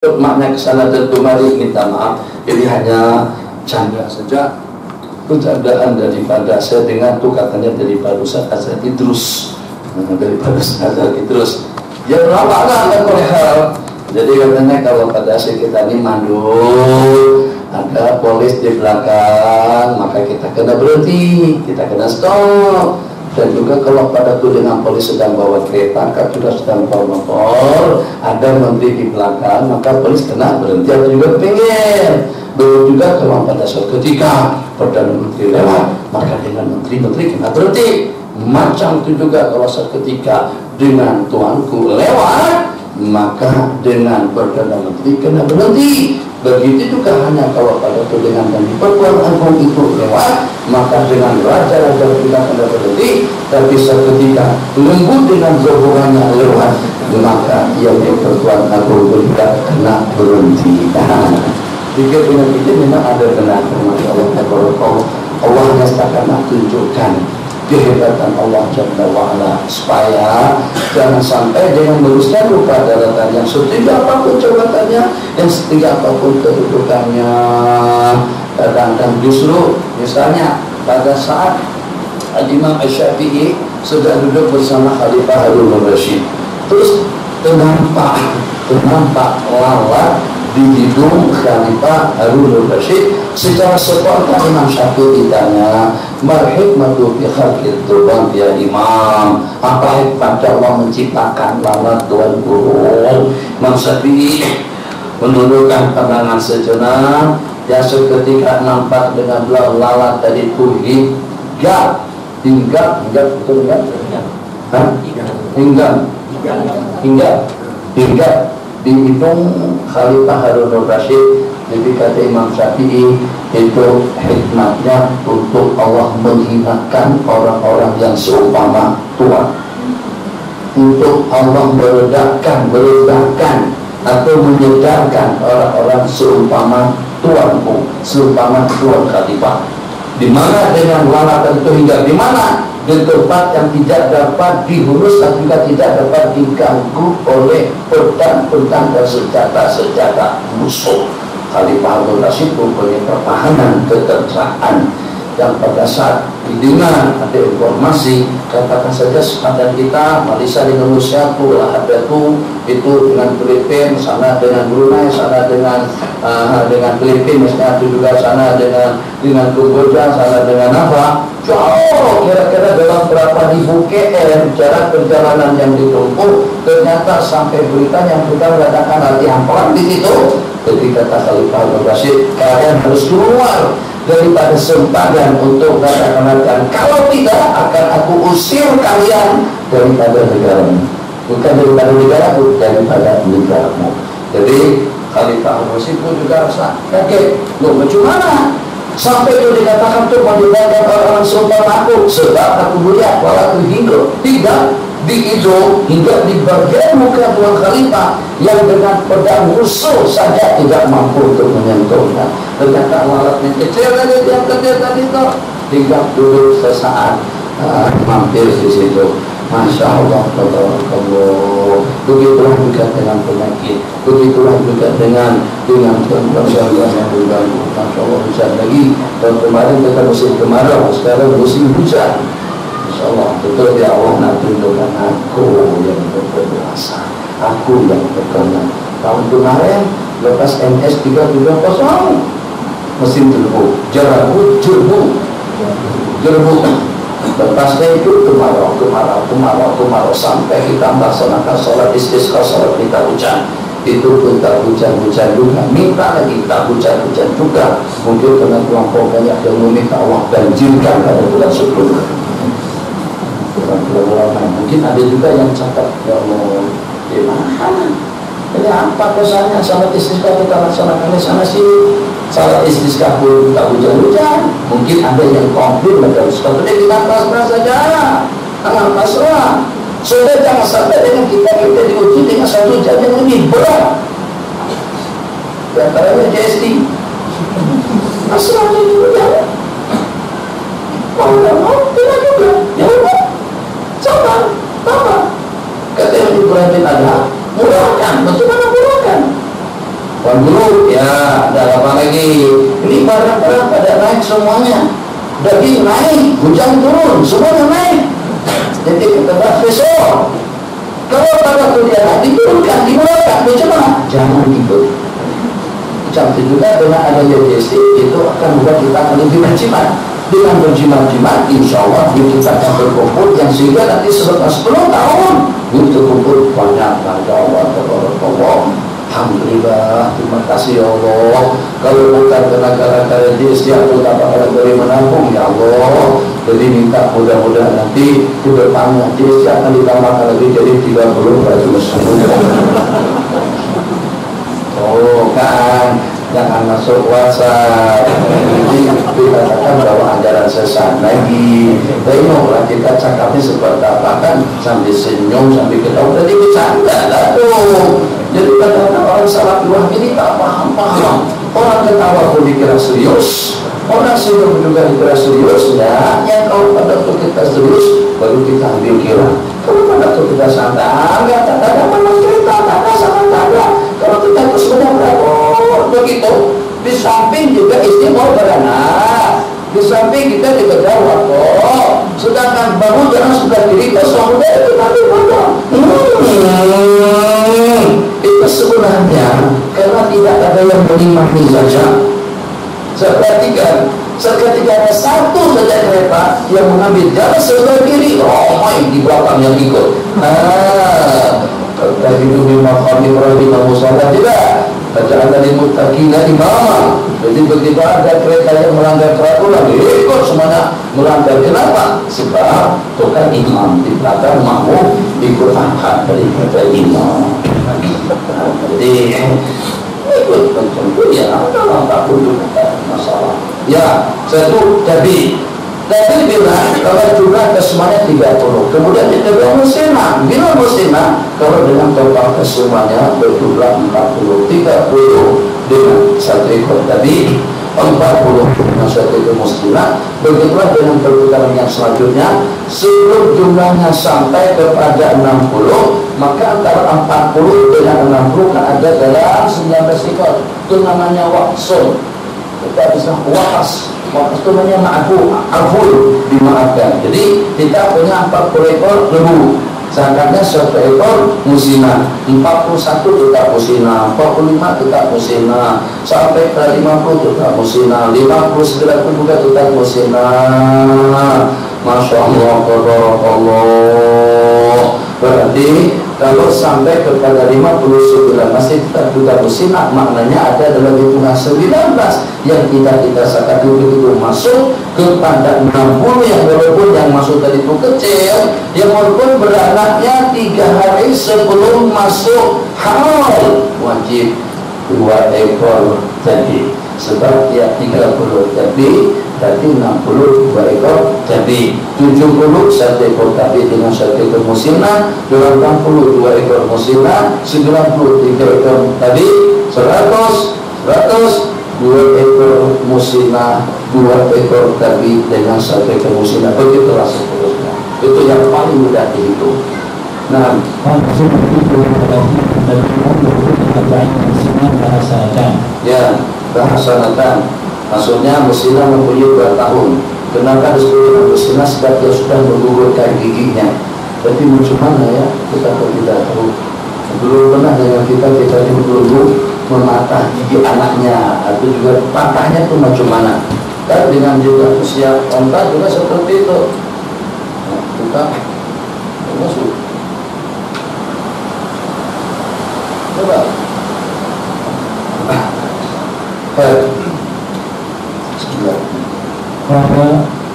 makna kesana dan kemari, minta maaf, ini hanya canda saja, bercandaan daripada saya dengan tuh katanya daripada Ustaz Azhari terus daripada Ustaz Azhari terus ya berapa oleh hal. Jadi katanya kalau pada asyik kita ini mandul, ada polis di belakang, maka kita kena berhenti, kita kena stop. Dan juga kalau pada itu dengan polis sedang bawa kereta, kan juga sedang bawa motor, ada menteri di belakang, maka polis kena berhenti atau juga pinggir. Begitu juga kalau pada suatu ketika Perdana Menteri lewat, maka dengan menteri-menteri kena berhenti. Macam itu juga kalau suatu ketika dengan tuanku lewat, maka dengan Perdana Menteri kena berhenti. Begitu juga hanya kalau pada itu dengan Pertuan Agung itu lewat, maka dengan raja-raja kita kena berhenti. Tapi seketika lembut dengan hubungannya lewat, maka yang di Pertuan Agung juga kena berhenti. Jika dengan itu memang ada benar, Masya Allah, Allah hanya akan tunjukkan kehebatan Allah Jalla wa'ala, supaya jangan sampai dengan meluruskan lupa daratan yang setinggi apapun jabatannya, yang setinggi apapun kedudukannya. Kadang-kadang justru misalnya pada saat Imam Syafi'i sedang duduk bersama Khalifah Harun al-Rashid, terus ternampak lalat di hidung Khalifah Harun al-Rashid. Secara spontan Imam Syafi'i ditanya, "Mal hikmatu fi khalqid durban ya Imam?" Apa hikmah Allah menciptakan lalat Tuan Guru? Imam Syafi'i menundukkan pandangan sejenak, ya seketika nampak dengan lalat tadi itu hingga di hidung Khalifah Harun al-Rashid. Jadi kata Imam Syafi'i, itu hikmahnya untuk Allah menghinakan orang-orang yang seumpama Tuhan, untuk Allah merendahkan atau menyedarkan orang-orang seumpama Tuanku, seumpama Tuan Khalifah. Di mana dengan lalat itu hingga di mana? Di tempat yang tidak dapat dihunus dan juga tidak dapat diganggu oleh pedang-pedang dan senjata-senjata musuh. Khalifah Harun al-Rashid mempunyai pertahanan ketentraman yang pada saat didengar ada informasi, katakan saja sepadan kita Malaysia di Indonesia itu dengan Filipina, sana dengan Brunei, sana dengan Filipina, misalnya itu juga sana dengan Kamboja, sana dengan apa, jauh kira-kira dalam berapa ribu km jarak perjalanan yang ditempuh. Ternyata sampai berita yang kita mengatakan latihan perang di situ. Jadi kata Khalifah al-Rashid, kalian harus keluar daripada sempadan untuk katakan, kalau tidak akan aku usir kalian daripada negaramu, bukan daripada negaraku, daripada negaramu. Jadi Khalifah al-Rashid pun juga rasa kaget, loh bagaimana sampai itu dikatakan tuh meninggalkan orang-orang seumpama aku, sebab aku melihat walau aku hidup tidak di hidung hingga di bagian muka Tuan Khalifah yang dengan pedang musuh saja tidak mampu untuk menyentuhnya. Ternyata lalat yang kecil tadi tadi itu tinggal duduk sesaat, mampir di situ. Masya Allah, begitulah juga dengan penyakit, begitulah juga dengan persoalan yang berganggu. Masya Allah, hujan lagi. Dan kemarin kita musim kemarau, sekarang musim hujan. Insya Allah, betul ya Allah, nak tunjukkan aku yang berkuasa, aku yang berkenan. Tahun kemarin lepas MS 330 mesin jerbu lepasnya itu kemarau sampai kita melaksanakan sholat istisqa, sholat minta hujan. Itu pun tak hujan-hujan juga, minta lagi tak hujan-hujan juga. Mungkin karena kelompok banyak yang meminta Allah banjirkan pada bulan 10. Mungkin ada juga yang catat, ya Allah, gimana? Ini apa kesannya salat istisqa kita laksanakan di sana sih? Salat istisqa pun tak hujan-hujan. Mungkin ada yang komplain macam seperti kita pasrah saja, tangan pasrah. Sudah jangan sampai dengan kita diuji dengan satu hujan yang lebih berat. Di antaranya JST. Pasrah ini hujan. Mau tidak mau, tidak juga. Ya Allah. Sabar. Kata yang Ibrahim bin Adha, murahkan, bagaimana murahkan? dulu ya, ada apa lagi? Ini barang-barang pada naik semuanya. Daging naik, hujan turun, semuanya naik. Jadi kita bahas besok. Kalau pada kuliah diturunkan, dimulakan, bagaimana? Jangan gitu. Cantik juga dengan adanya GST itu akan membuat kita akan lebih berjimat. Dengan berjimat-jimat, insya Allah kita akan berkumpul yang sehingga nanti setelah 10 tahun itu kumpul banyak. Masya Allah, alhamdulillah, terima kasih ya Allah. Kalau bukan karena gara-gara GST aku dapat orang dari menampung ya Allah. Jadi minta mudah-mudahan nanti ke depannya GST akan ditambahkan lagi jadi 30%. Oh kan, jangan masuk WhatsApp. Jadi dikatakan bahwa ajaran sesat lagi. Tengoklah kita cakapnya seperti apa kan, sambil senyum, sambil ketawa. Tadi bercanda lah tuh. Jadi kadang-kadang orang salah dua ini tak paham. Orang ketawa pun dikira serius, orang senyum juga dikira serius. Ya, yang kalau pada waktu kita serius, baru kita ambil kira. Kalau pada waktu kita santai, tak ada mana cerita, tak ada sama tak ada. Kalau kita itu sebenarnya begitu, di samping juga istri mau beranak, di samping kita dikejar waktu. Sedangkan baru jangan sudah diri ke suami itu tapi bodoh. Itu sebenarnya karena tidak ada yang menikmati saja. Seketika ada satu saja kereta yang mengambil jalan sebelah kiri, ramai di belakang yang ikut. Dari itu memang kami perhatikan musalah tidak. Bacaan dari muttaqina imama. Jadi begitu ada kereta yang melanggar peraturan, ikut semuanya melanggar. Kenapa? Sebab bukan imam di belakang makmum ikut angkat dari kereta imam. Jadi ikut tentu ya, dalam tak pun masalah. Ya, satu Tapi bilang kalau jumlah kesemuanya 30. Kemudian kita bilang muslimah. Bila muslimah, kalau dengan total kesemuanya berjumlah 40. 30 dengan satu ekor tadi, 40 dengan satu ekor muslimah. Begitulah dengan perputaran yang selanjutnya. Sebelum jumlahnya sampai kepada 60, maka antara 40 dengan 60 kan ada dalam 19 ekor. Itu namanya waksun. Kita bisa wakas. Waktu itu namanya aful, dimaafkan. Jadi kita punya 40 ekor lembu. Sedangkan 1 ekor musina. 41 tetap musina, 45 tetap musina, sampai ke 50 tetap musina, 59 pun juga tetap musina. Masya Allah, Allah. Berarti kalau sampai kepada 59 masih tetap juga musina, maknanya ada dalam hitungan 19 yang kita sakat itu masuk kepada 60 yang walaupun yang masuk tadi itu kecil, yang walaupun beranaknya 3 hari sebelum masuk haul, wajib 2 ekor tadi. Sebab dia 30 tapi berarti 60 2 ekor tapi 70 1 ekor tapi dengan 1 ekor musina, 80 2 ekor musina, 90 3 ekor tapi 100 2 ekor musina, 2 ekor tapi dengan 1 ekor musina. Begitulah seterusnya. Itu yang paling mudah dihitung. Nah, ya, bahasanatan maksudnya musina mempunyai 2 tahun. Kenapa disebut musina? Sebab dia sudah menggugurkan giginya. Tapi macam mana ya, kita tidak tahu. Belum pernah dengan kita dulu mematah gigi anaknya, atau juga patahnya itu macam mana. Dan dengan juga usia onta juga seperti itu. Nah, kita masuk. Coba.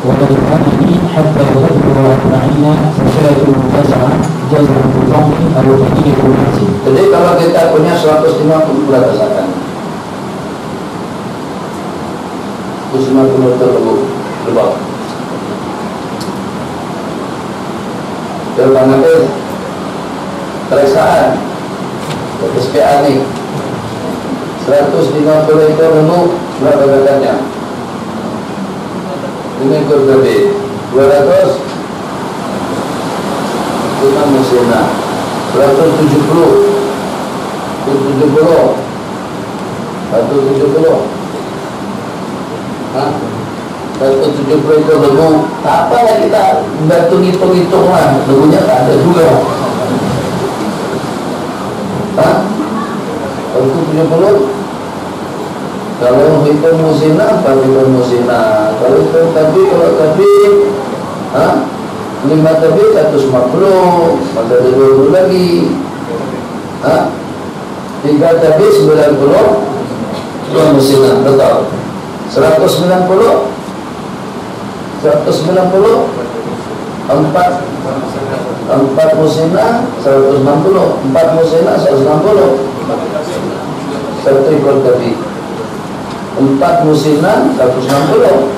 وتدفعني حتى يغفر أجمعين فشلة المنتزعة جزم الضم أو تكييف المنزل. Jadi kalau kita punya 150 berapa zakat? 150 berapa? Jawaban apa? Periksaan SPA nih 150 ekor lembu berapa zakatnya? Ini ekor babi 200 kita musina 170 170 170. Hah? 170 itu lebu. Apa ya kita bantu hitung-hitung lah. Lebunya tak ada juga. Hah? 170. Kalau hitung musina, apa hitung musina? Kalau hitung tabi, hah? 5 tabi 150, maka ada 20 lagi. Hah? 3 tabi 90, 2 musina, betul. 190, 4 musina 160, 4 musina 160, 1 ekor tabi. 4 musinan 160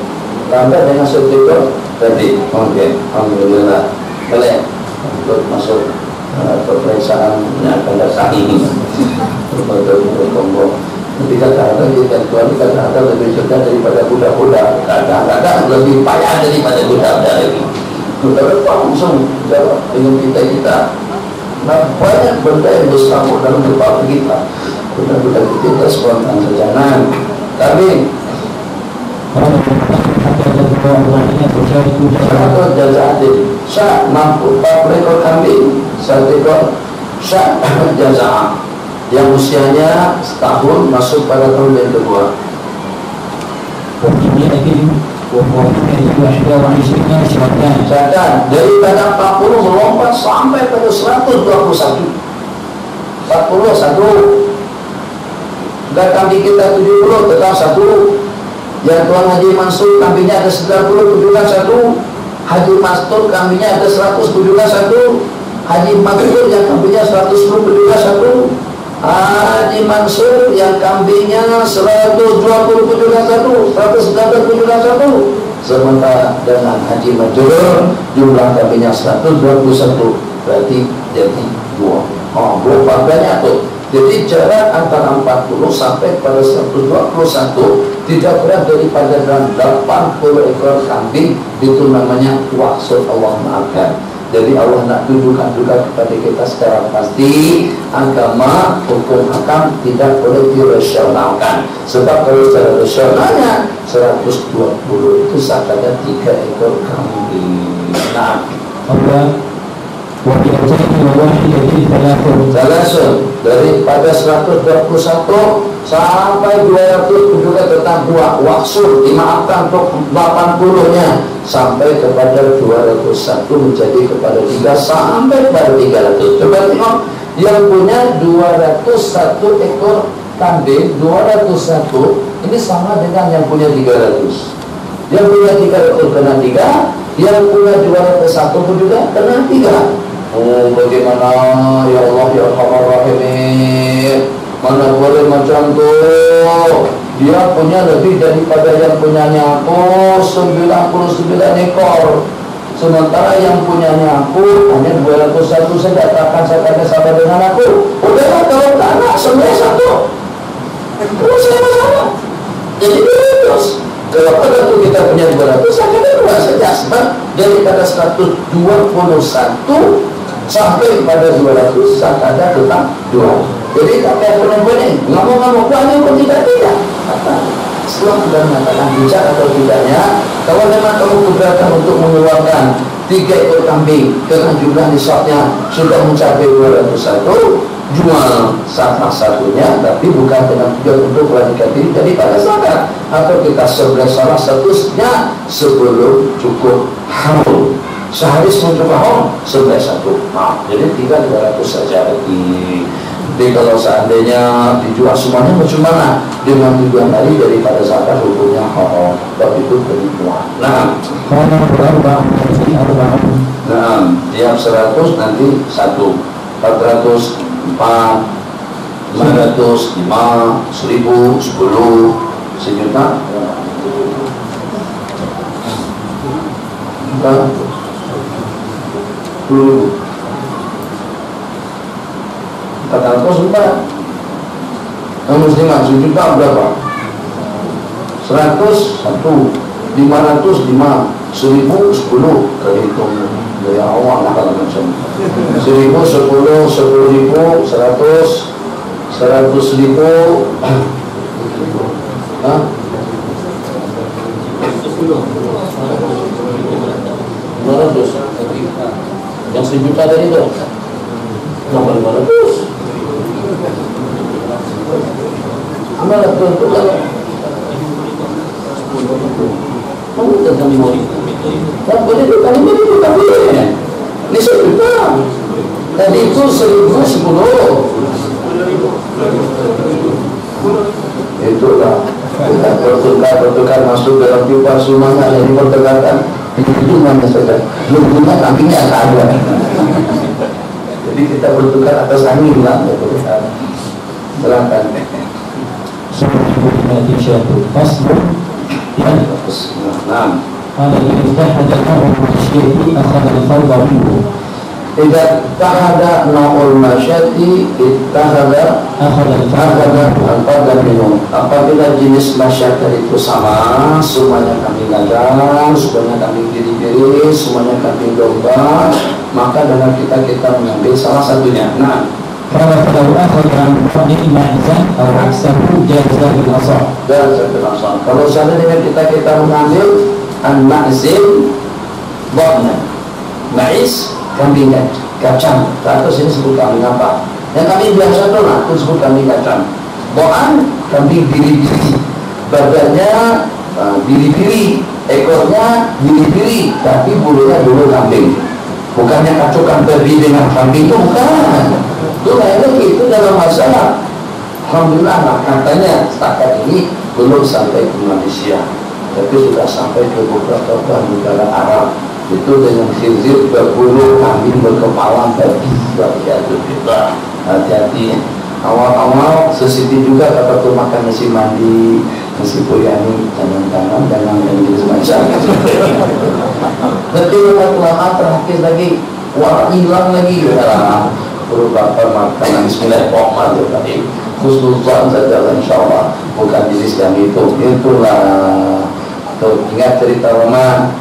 tambah dengan 1 ekor tadi. Oke, alhamdulillah. Boleh untuk masuk pemeriksaan yang akan datang ini. Tapi kata-kata kata-kata lebih cerdas daripada budak-budak. Kata-kata lebih payah daripada budak-budak lagi. Budak-budak langsung jawab dengan kita. Nah, banyak benda yang bersambut dalam kepala kita. Budak-budak kita spontan saja. Tapi kalau jasa adil sah mampu 4 ekor kambing, 1 ekor sah jasa yang usianya setahun masuk pada tahun yang kedua. Sedangkan daripada 40 melompat sampai pada 121. 41. Dan kambing kita 70 tetap 1. Yang Tuan Haji Mansur kambingnya ada 90 kunjungan 1. Haji Mansur kambingnya ada 100 kunjungan 1. Haji Mansur yang kambingnya 110 kunjungan 1. Haji Mansur yang kambingnya 120 kunjungan 1. 119 kunjungan 1. Sementara dengan Haji Mansur jumlah kambingnya 121. Berarti jadi 2. Oh, berapa banyak tuh? Jadi jarak antara 40 sampai pada 121 tidak berat daripada 80 ekor kambing. Itu namanya waqsul Allah maafkan. Jadi Allah nak tunjukkan juga kepada kita secara pasti agama hukum hakam tidak boleh dirasionalkan. Sebab kalau secara rasionalnya 120 itu sakada 3 ekor kambing. Nah, daripada 121 sampai 200 juga tentang buah waksul dimaafkan untuk 80-nya sampai kepada 201 menjadi kepada 3 sampai kepada 300. Coba tengok yang punya 201 ekor kambing, 201 ini sama dengan yang punya 300. Yang punya 300 kena 3, yang punya 201 pun juga kena 3. Oh, bagaimana ya Allah ya Arhamar Rahimin, mana boleh macam tu? Dia punya lebih daripada yang punyanya aku 99 ekor, sementara yang punyanya aku hanya 201 saja. Takkan saya kata sama dengan aku, udahlah kalau tak nak semuanya 1 terus saya masalah. Jadi terus kalau pada tu kita punya 200 saya kata 2 saja. Sebab daripada 121 sampai pada 200 sakada tetap 2. Jadi tak payah pening-pening ngamuk-ngamuk banyak pun tidak. Setelah sudah mengatakan bijak atau tidaknya, kalau memang kamu keberatan untuk mengeluarkan 3 ekor kambing dengan jumlah nisabnya sudah mencapai 201, jual salah satunya, tapi bukan dengan tujuan untuk melarikan diri daripada zakat, atau kita sebelah salah satunya sebelum cukup haul. Sehari sebelum haul 11 1. Nah, jadi tinggal 200 saja lagi. Jadi kalau seandainya dijual semuanya bagaimana? Dengan tujuan tadi daripada zakat hukumnya haul, tapi itu penipuan. Nah, tiap 100 nanti 1, 400, 4, 500, 5, 1000, 10, 1 juta. Bukan 10.000. 400 4. Yang muslimah 1 juta berapa? 100 1, 500 5, 1000 10. Kali hitung gaya awal lah kalau macam 1000 10, 10.000, 100, 100.000, juta tadi itu nomor 500 amal itu kan kamu tentang mau tak boleh kali ini tak boleh ini sejuta tadi itu 1010 itulah kita bertukar masuk dalam pipa semuanya jadi pertukaran itu mana saja lumpuhnya kambingnya ada jadi kita bertukar atas angin lah silakan tidak tahada naul masyati ittahada akhada minum. Apabila jenis masyarakat itu sama, semuanya kambing gajah, semuanya kambing biri-biri, semuanya kambing domba, maka dengan kita mengambil salah satunya. Nah, kalau seandainya dengan kita mengambil an-ma'zin bokna ma'iz kambing kacang, atau sini sebut kambing apa? Yang kambing biasa itu lah, itu sebut kambing kacang. Bo'an kambing biri-biri, badannya biri-biri, ekornya biri-biri, tapi bulunya dulu kambing. Bukannya kacukan babi dengan kambing itu bukan. Itu kayaknya itu dalam masalah. Alhamdulillah lah katanya setakat ini belum sampai ke Malaysia, tapi sudah sampai ke beberapa negara Arab. Itu dengan khinzir berbulu, kambing berkepala babi. Hati-hati. Awal-awal sensitif juga kata tuh makan nasi mandi, nasi poyani, jangan yang semacam. Tapi lama terakhir lagi, warna hilang lagi. Perlu bapak makan bismillah pohmat tadi. Khususan saja insyaallah bukan jenis yang itu. Itulah. Tuh ingat cerita Roma.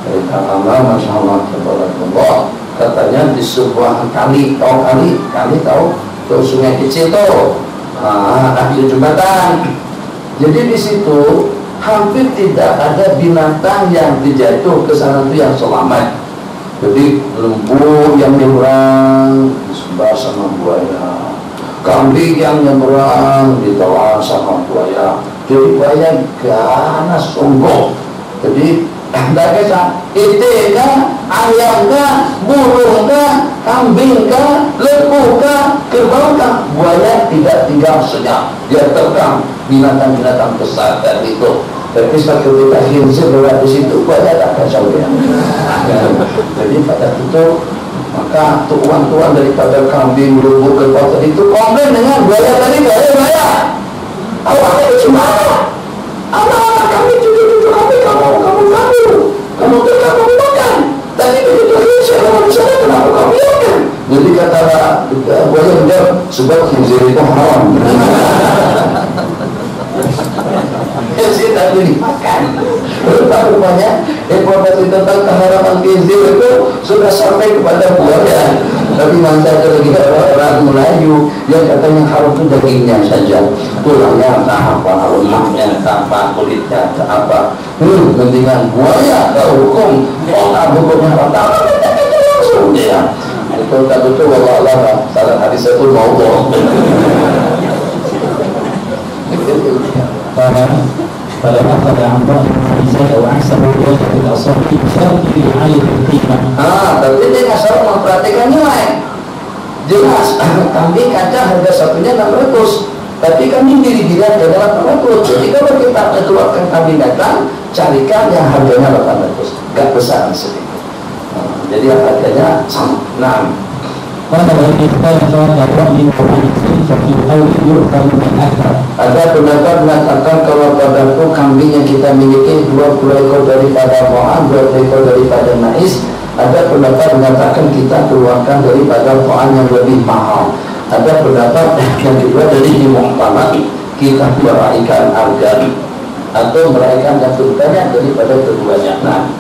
Cerita lama, Masya Allah, Tabarakallah. Katanya di sebuah kali tahu, tuh sungai kecil tuh, di jembatan. Jadi di situ hampir tidak ada binatang yang dijatuh ke sana itu yang selamat. Jadi lembu yang nyebrang disebar sama buaya, kambing yang nyebrang ditelan sama buaya. Jadi buaya ganas sombong. Jadi anda kata, itik kah, ayam kah, burung kah, kambing kah, lembu kah, kerbau kah, buaya tidak tinggal senyap, dia terkam binatang-binatang besar dan itu. Tapi suatu ketika khinzir berada di situ, buaya tak kacau dia. Jadi pada itu maka tuan-tuan daripada kambing, lembu, kerbau tadi itu komplain dengan buaya tadi, buaya. Awalnya itu mana? Anak-anak kami cucu-cucu kami kamu makan. Tadi begitu khinzir kamu di sana kenapa kamu biarkan? Jadi kata buaya menjawab sebab khinzir itu haram. Khinzir tak boleh dimakan. Rupanya informasi tentang keharaman khinzir itu sudah sampai kepada buaya. Tapi masih ada lagi orang Melayu yang katanya haram itu dagingnya saja, tulangnya tak apa, lemaknya tak apa, kulitnya tak apa. Mendingan buaya tak hukum, tak hukumnya haram, tak langsung dia. Itu tak betul, wallah salah hadis itu mau فلو أخذ عن ظهر الإنسان أو عكسه وجد الأصابع بشرط رعاية القيمة. Tapi dia nggak selalu memperhatikan nilai. Jelas, kambing kaca harga satunya 600, tapi kambing diri-diri harga 800. Jadi kalau kita keluarkan kambing kaca, carikan yang harganya 800, nggak besar sedikit. Jadi harganya sama. Nah. Ada pendapat mengatakan kalau pada kambing yang kita miliki 20 ekor daripada Bo'an, 20 ekor daripada Ma'iz. Ada pendapat mengatakan kita keluarkan daripada Bo'an yang lebih mahal. Ada pendapat yang kedua dari Muhammad kita meraihkan harga atau meraihkan yang keduanya daripada keduanya. Nah,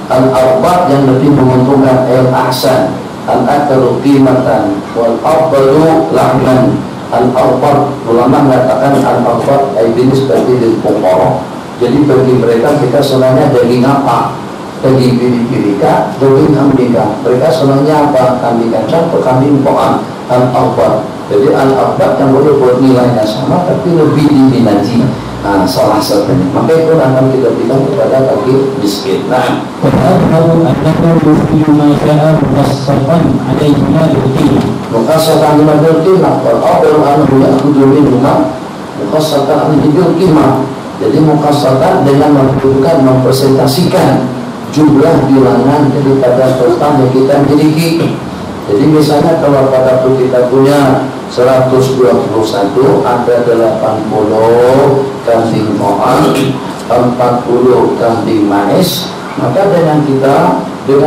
al-arba' yang lebih menguntungkan al-ahsan, al-aktaru qimatan wal afdalu lahman. Al-arba' ulama mengatakan al-arba' ay binisbati lil fuqara. Jadi bagi mereka kita sebenarnya daging apa? Bagi diri-dirika, daging kambingka. Mereka senangnya apa? Kambing kacang atau kambing poan? Al-Arbat. Jadi Al-Arbat yang boleh buat nilainya sama, tapi lebih diminati. Nah, salah satunya. Maka itu akan kita berikan kepada bagi miskin. Nah, وَأَظْهَرُ أَنَّهُ يُفْيُ مَا جَاءَ مُفَصَّلًا عَلَيْهِمَا بِالْقِيمَةِ mukhasatan lima bilqimah wal awal anhu ya'khudhu minhuma mukhasatan bilqimah. Jadi mukhasatan dengan mempresentasikan jumlah bilangan daripada total yang kita miliki. Jadi misalnya kalau pada waktu kita punya 121, ada 80 kambing moal, 40 kambing mais, maka dengan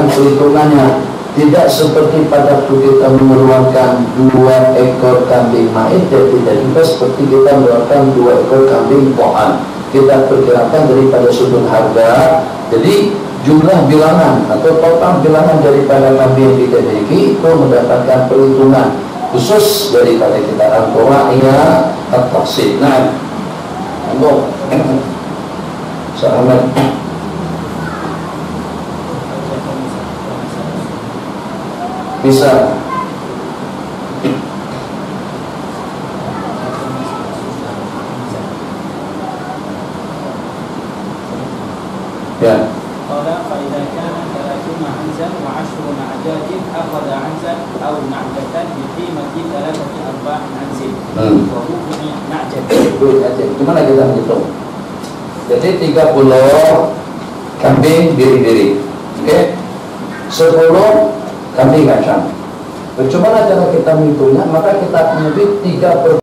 perhitungannya tidak seperti pada waktu kita mengeluarkan 2 ekor kambing mais, dan tidak juga seperti kita mengeluarkan 2 ekor kambing moal. Kita perkirakan daripada sudut harga. Jadi jumlah bilangan atau total bilangan daripada kambing yang kita miliki itu mendapatkan perhitungan khusus daripada kita al-qura'iyah at-tafsid. Nah, sahabat bisa ya. فإذا كان 30 عنزا و10 أعجاج أخذ عنزا أو نعجة بقيمة 3 أرباع عنز وحكم نعجة. Gimana kita hitung? Jadi 30 kambing biri-biri, oke? 10 kambing kacang. Bagaimana cara kita menghitungnya? Maka kita menyebut 3/4